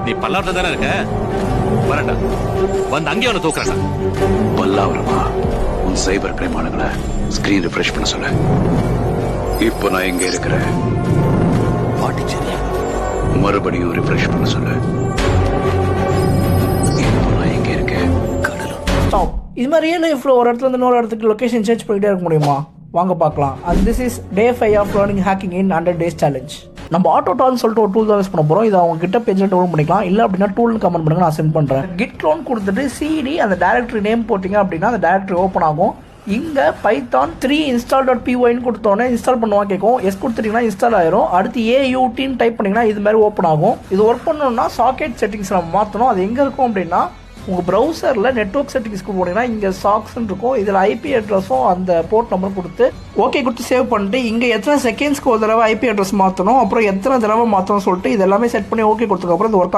நீ பல்லாவரத்துல தானே இருக்க? வரண்டா, வந்து அங்கே ஒன்று தூக்குறா. பல்லாவரமா? உன் சைபர் கிரைம் ஆளுங்களை ஸ்கிரீன் ரிஃப்ரெஷ் பண்ண சொல்ல. இப்போ நான் எங்க இருக்கிறேன்? பாண்டிச்சேரி. மறுபடியும் ரிஃப்ரெஷ் பண்ண சொல்ல. இப்போ நான் எங்க இருக்கேன்? கடலூர். ஸ்டாப். இது மாதிரி ரியல் லைஃப்ல ஒரு இடத்துல இருந்து இன்னொரு இடத்துக்கு லொகேஷன் சேஞ்ச் பண்ணிட்டே இருக்க முடியுமா? வாங்க பார்க்கலாம். And this is day 5 of learning hacking in 100 days challenge. நம்ம ஆட்டோடான்னு சொல்லிட்டு ஒரு டூல் தான் யூஸ் பண்ண போகிறோம். இதை அவங்க கிட்ட பேஜில் டவுன்லோட் பண்ணிக்கலாம். இல்லை அப்படின்னா டூல்னு கமெண்ட் பண்ணுங்க, நான் சென்ட் பண்ணுறேன். கிட் க்ளோன் கொடுத்துட்டு சிடி அந்த டைரக்டரி நேம் போட்டிங்க அப்படின்னா அந்த டைரக்டரி ஓப்பன் ஆகும். இங்கே பைத்தான் 3 install.pyன்னு கொடுத்தோன்னே இன்ஸ்டால் பண்ணுவா கேட்கும். எஸ் கொடுத்துட்டிங்கன்னா இன்ஸ்டால் ஆயிரும். அடுத்து ஏயூடின்னு டைப் பண்ணிங்கன்னா இது மாதிரி ஓப்பன் ஆகும். இது ஒர்க் பண்ணணும்னா சாக்கெட் செட்டிங்ஸ் நம்ம மாற்றணும். அது எங்கே இருக்கும் அப்படின்னா உங்கள் ப்ரௌசரில் நெட்வொர்க் செட்டிங்ஸ்க்கு போனீங்கன்னா இங்கே சாக்ஸ்ன்னு இருக்கும். இதில் ஐபி அட்ரஸும் அந்த போர்ட் நம்பரும் கொடுத்து ஓகே கொடுத்து சேவ் பண்ணிட்டு இங்கே எத்தனை செகண்ட்ஸ்க்கு ஒரு தடவை ஐபி அட்ரஸ் மாற்றணும், அப்புறம் எத்தனை தடவை மாற்றணும் சொல்லிட்டு இது எல்லாமே செட் பண்ணி ஓகே கொடுத்ததுக்கப்புறம் இது ஒர்க்